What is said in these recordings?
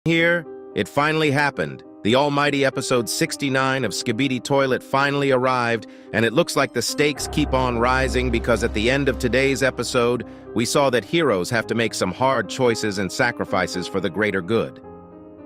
Here, it finally happened. The almighty episode 69 of Skibidi Toilet finally arrived, and it looks like the stakes keep on rising because at the end of today's episode, we saw that heroes have to make some hard choices and sacrifices for the greater good.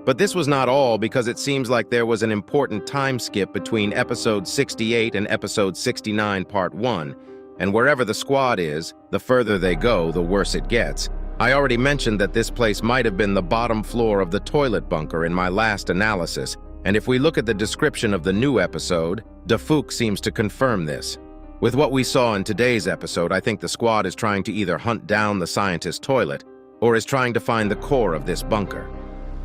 But this was not all, because it seems like there was an important time skip between episode 68 and episode 69 part 1, and wherever the squad is, the further they go, the worse it gets. I already mentioned that this place might have been the bottom floor of the toilet bunker in my last analysis, and if we look at the description of the new episode, theory seems to confirm this. With what we saw in today's episode, I think the squad is trying to either hunt down the scientist's toilet or is trying to find the core of this bunker.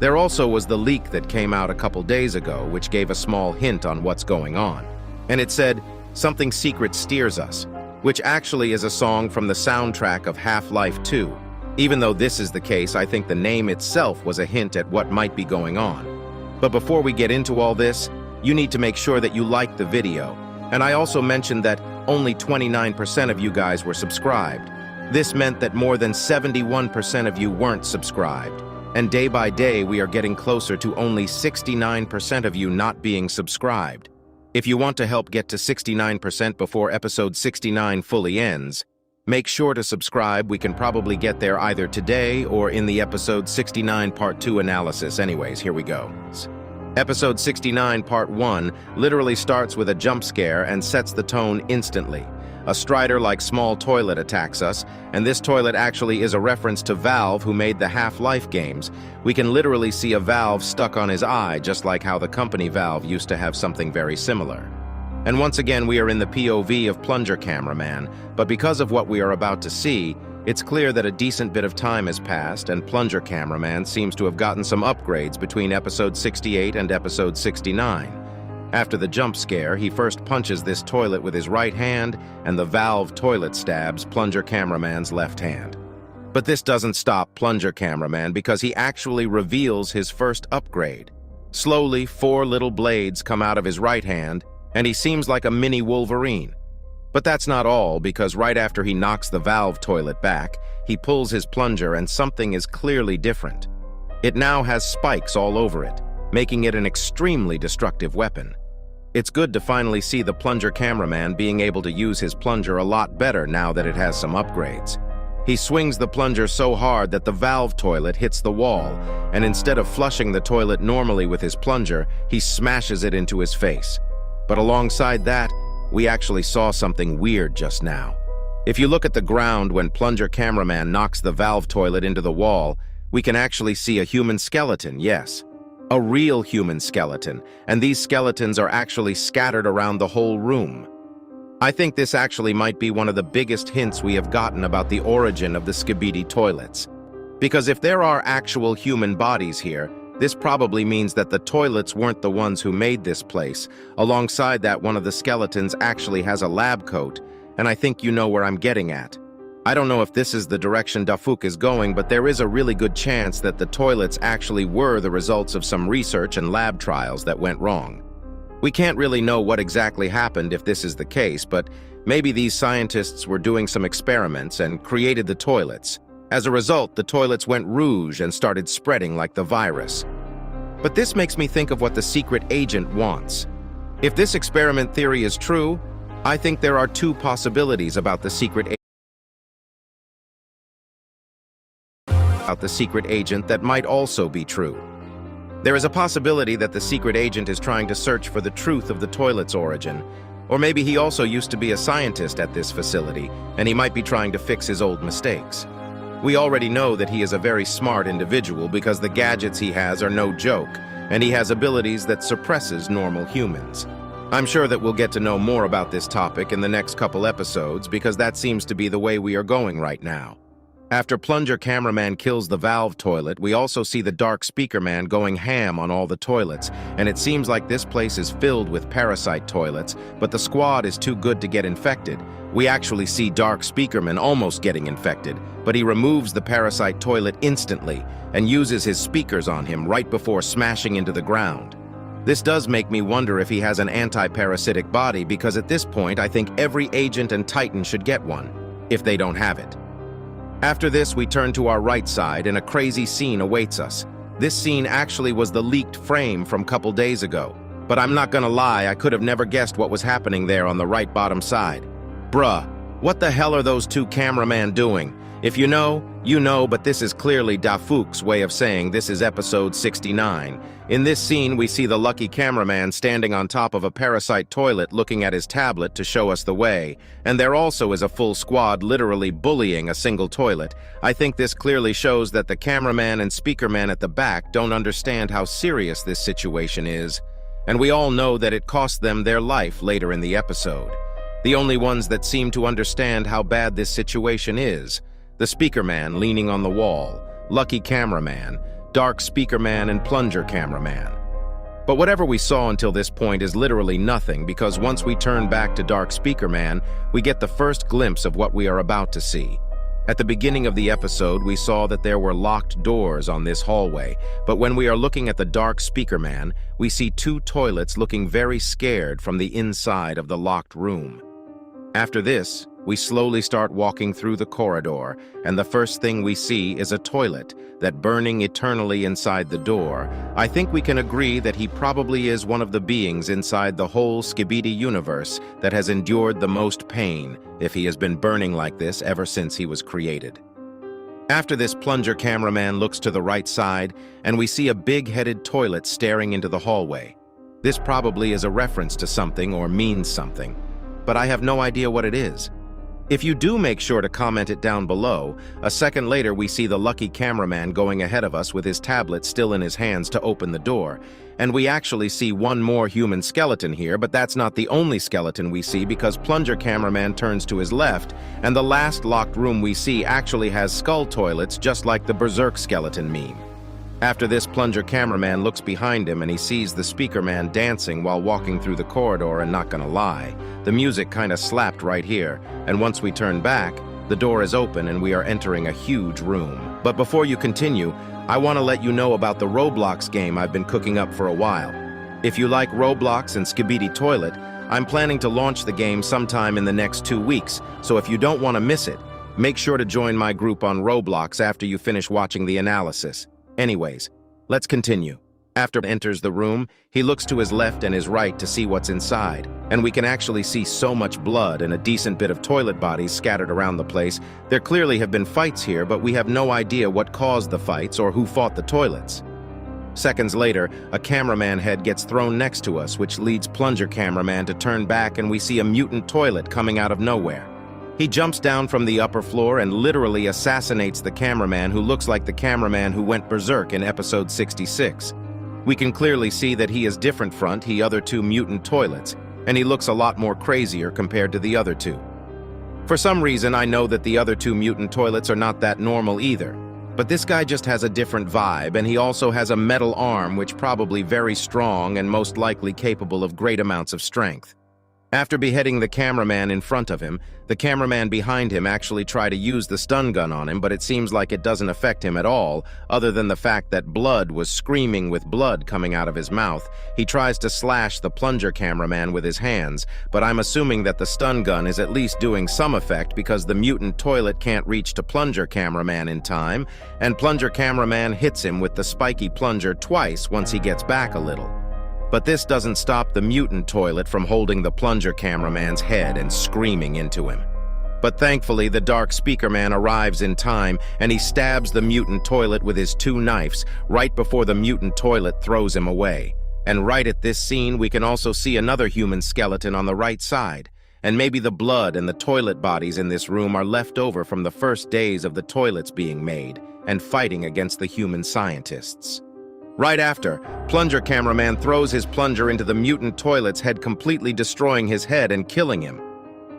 There also was the leak that came out a couple days ago, which gave a small hint on what's going on. And it said, "Something secret steers us," which actually is a song from the soundtrack of Half-Life 2. Even though this is the case, I think the name itself was a hint at what might be going on. But before we get into all this, you need to make sure that you like the video. And I also mentioned that only 29% of you guys were subscribed. This meant that more than 71% of you weren't subscribed. And day by day, we are getting closer to only 69% of you not being subscribed. If you want to help get to 69% before episode 69 fully ends, make sure to subscribe. We can probably get there either today or in the episode 69 part 2 analysis. Anyways, here we go. Episode 69 part 1 literally starts with a jump scare and sets the tone instantly. A Strider-like small toilet attacks us, and this toilet actually is a reference to Valve, who made the Half-Life games. We can literally see a valve stuck on his eye, just like how the company Valve used to have something very similar. And once again, we are in the POV of Plunger Cameraman, but because of what we are about to see, it's clear that a decent bit of time has passed, and Plunger Cameraman seems to have gotten some upgrades between episode 68 and episode 69. After the jump scare, he first punches this toilet with his right hand, and the valve toilet stabs Plunger Cameraman's left hand. But this doesn't stop Plunger Cameraman, because he actually reveals his first upgrade. Slowly, 4 little blades come out of his right hand, and he seems like a mini Wolverine. But that's not all, because right after he knocks the valve toilet back, he pulls his plunger and something is clearly different. It now has spikes all over it, making it an extremely destructive weapon. It's good to finally see the Plunger Cameraman being able to use his plunger a lot better now that it has some upgrades. He swings the plunger so hard that the valve toilet hits the wall, and instead of flushing the toilet normally with his plunger, he smashes it into his face. But alongside that, we actually saw something weird just now. If you look at the ground when Plunger Cameraman knocks the valve toilet into the wall, we can actually see a human skeleton, yes. A real human skeleton, and these skeletons are actually scattered around the whole room. I think this actually might be one of the biggest hints we have gotten about the origin of the Skibidi toilets. Because if there are actual human bodies here, this probably means that the toilets weren't the ones who made this place. Alongside that, one of the skeletons actually has a lab coat, and I think you know where I'm getting at. I don't know if this is the direction theory is going, but there is a really good chance that the toilets actually were the results of some research and lab trials that went wrong. We can't really know what exactly happened if this is the case, but maybe these scientists were doing some experiments and created the toilets. As a result, the toilets went rouge and started spreading like the virus. But this makes me think of what the secret agent wants. If this experiment theory is true, I think there are 2 possibilities about the secret agent that might also be true. There is a possibility that the secret agent is trying to search for the truth of the toilet's origin, or maybe he also used to be a scientist at this facility, and he might be trying to fix his old mistakes. We already know that he is a very smart individual because the gadgets he has are no joke, and he has abilities that suppresses normal humans. I'm sure that we'll get to know more about this topic in the next couple episodes, because that seems to be the way we are going right now. After Plunger Cameraman kills the valve toilet, we also see the Dark Speaker Man going ham on all the toilets, and it seems like this place is filled with parasite toilets, but the squad is too good to get infected. We actually see Dark Speaker Man almost getting infected, but he removes the parasite toilet instantly and uses his speakers on him right before smashing into the ground. This does make me wonder if he has an anti-parasitic body, because at this point I think every agent and Titan should get one, if they don't have it. After this, we turn to our right side and a crazy scene awaits us. This scene actually was the leaked frame from a couple days ago. But I'm not gonna lie, I could have never guessed what was happening there on the right bottom side. Bruh, what the hell are those two cameramen doing? If you know, you know, but this is clearly Dafuq's way of saying this is episode 69. In this scene, we see the lucky cameraman standing on top of a parasite toilet looking at his tablet to show us the way, and there also is a full squad literally bullying a single toilet. I think this clearly shows that the cameraman and speakerman at the back don't understand how serious this situation is. And we all know that it cost them their life later in the episode. The only ones that seem to understand how bad this situation is: the speakerman leaning on the wall, lucky cameraman, dark speakerman, and plunger cameraman. But whatever we saw until this point is literally nothing, because once we turn back to dark speakerman, we get the first glimpse of what we are about to see. At the beginning of the episode, we saw that there were locked doors on this hallway, but when we are looking at the dark speakerman, we see two toilets looking very scared from the inside of the locked room. After this, we slowly start walking through the corridor, and the first thing we see is a toilet that burning eternally inside the door. I think we can agree that he probably is one of the beings inside the whole Skibidi universe that has endured the most pain, if he has been burning like this ever since he was created. After this, plunger cameraman looks to the right side, and we see a big-headed toilet staring into the hallway. This probably is a reference to something or means something, but I have no idea what it is. If you do, make sure to comment it down below. A second later, we see the lucky cameraman going ahead of us with his tablet still in his hands to open the door. And we actually see one more human skeleton here, but that's not the only skeleton we see, because plunger cameraman turns to his left, and the last locked room we see actually has skull toilets, just like the Berserk skeleton meme. After this, plunger cameraman looks behind him and he sees the speakerman dancing while walking through the corridor, and not gonna lie, the music kinda slapped right here, and once we turn back, the door is open and we are entering a huge room. But before you continue, I want to let you know about the Roblox game I've been cooking up for a while. If you like Roblox and Skibidi Toilet, I'm planning to launch the game sometime in the next 2 weeks, so if you don't want to miss it, make sure to join my group on Roblox after you finish watching the analysis. Anyways, let's continue. After he enters the room, he looks to his left and his right to see what's inside, and we can actually see so much blood and a decent bit of toilet bodies scattered around the place. There clearly have been fights here, but we have no idea what caused the fights or who fought the toilets. Seconds later, a cameraman head gets thrown next to us, which leads plunger cameraman to turn back, and we see a mutant toilet coming out of nowhere. He jumps down from the upper floor and literally assassinates the cameraman, who looks like the cameraman who went berserk in episode 66. We can clearly see that he is different from the other two mutant toilets, and he looks a lot more crazier compared to the other two. For some reason, I know that the other two mutant toilets are not that normal either, but this guy just has a different vibe, and he also has a metal arm, which probably very strong and most likely capable of great amounts of strength. After beheading the cameraman in front of him, the cameraman behind him actually tried to use the stun gun on him, but it seems like it doesn't affect him at all, other than the fact that blood was screaming with blood coming out of his mouth. He tries to slash the plunger cameraman with his hands, but I'm assuming that the stun gun is at least doing some effect, because the mutant toilet can't reach to plunger cameraman in time, and plunger cameraman hits him with the spiky plunger twice once he gets back a little. But this doesn't stop the mutant toilet from holding the plunger cameraman's head and screaming into him. But thankfully, the dark speakerman arrives in time, and he stabs the mutant toilet with his 2 knives right before the mutant toilet throws him away. And right at this scene, we can also see another human skeleton on the right side. And maybe the blood and the toilet bodies in this room are left over from the first days of the toilets being made and fighting against the human scientists. Right after, plunger cameraman throws his plunger into the mutant toilet's head, completely destroying his head and killing him.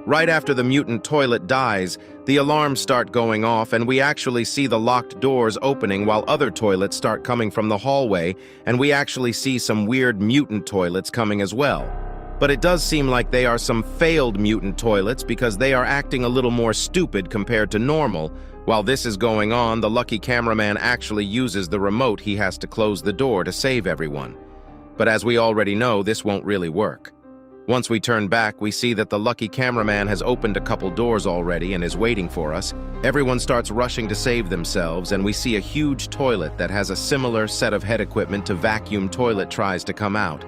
Right after the mutant toilet dies, the alarms start going off, and we actually see the locked doors opening while other toilets start coming from the hallway, and we actually see some weird mutant toilets coming as well. But it does seem like they are some failed mutant toilets, because they are acting a little more stupid compared to normal. While this is going on, the lucky cameraman actually uses the remote he has to close the door to save everyone. But as we already know, this won't really work. Once we turn back, we see that the lucky cameraman has opened a couple doors already and is waiting for us. Everyone starts rushing to save themselves, and we see a huge toilet that has a similar set of head equipment to vacuum toilet tries to come out.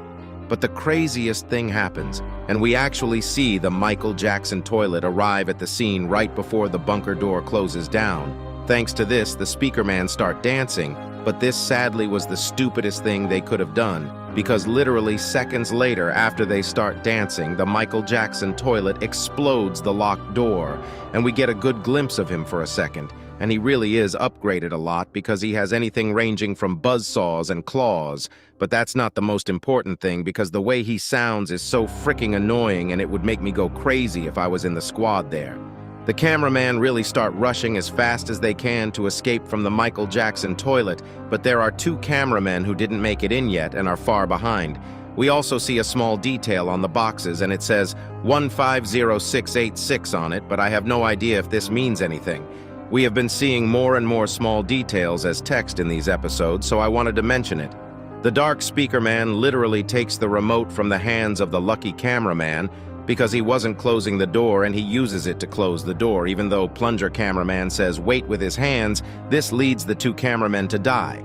But the craziest thing happens, and we actually see the Michael Jackson toilet arrive at the scene right before the bunker door closes down. Thanks to this, the speakerman start dancing, but this sadly was the stupidest thing they could have done, because literally seconds later after they start dancing, the Michael Jackson toilet explodes the locked door, and we get a good glimpse of him for a second. And he really is upgraded a lot because he has anything ranging from buzzsaws and claws. But that's not the most important thing, because the way he sounds is so freaking annoying, and it would make me go crazy if I was in the squad there. The cameraman really start rushing as fast as they can to escape from the Michael Jackson toilet, but there are two cameramen who didn't make it in yet and are far behind. We also see a small detail on the boxes, and it says 150686 on it, but I have no idea if this means anything. We have been seeing more and more small details as text in these episodes, so I wanted to mention it. The dark speakerman literally takes the remote from the hands of the lucky cameraman because he wasn't closing the door, and he uses it to close the door. Even though plunger cameraman says wait with his hands, this leads the two cameramen to die.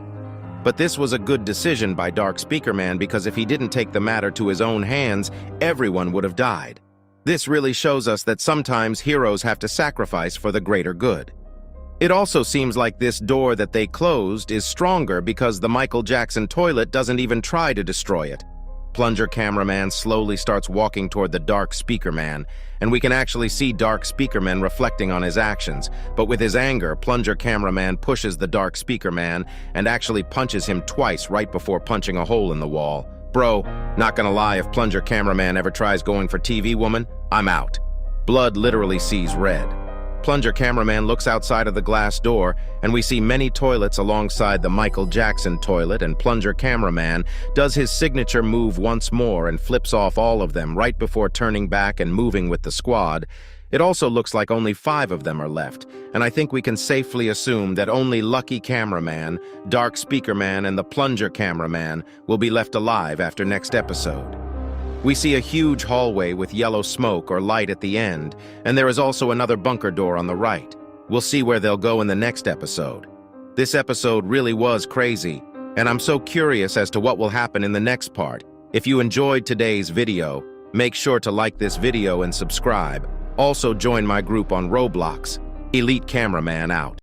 But this was a good decision by dark speakerman, because if he didn't take the matter to his own hands, everyone would have died. This really shows us that sometimes heroes have to sacrifice for the greater good. It also seems like this door that they closed is stronger because the Michael Jackson toilet doesn't even try to destroy it. Plunger cameraman slowly starts walking toward the dark speakerman, and we can actually see dark speakerman reflecting on his actions. But with his anger, plunger cameraman pushes the dark speakerman and actually punches him twice right before punching a hole in the wall. Bro, not gonna lie, if plunger cameraman ever tries going for TV woman, I'm out. Blood literally sees red. Plunger cameraman looks outside of the glass door, and we see many toilets alongside the Michael Jackson toilet, and plunger cameraman does his signature move once more and flips off all of them right before turning back and moving with the squad. It also looks like only 5 of them are left, and I think we can safely assume that only lucky cameraman, dark speakerman, and the plunger cameraman will be left alive after next episode. We see a huge hallway with yellow smoke or light at the end, and there is also another bunker door on the right. We'll see where they'll go in the next episode. This episode really was crazy, and I'm so curious as to what will happen in the next part. If you enjoyed today's video, make sure to like this video and subscribe. Also join my group on Roblox. Elite Cameraman out.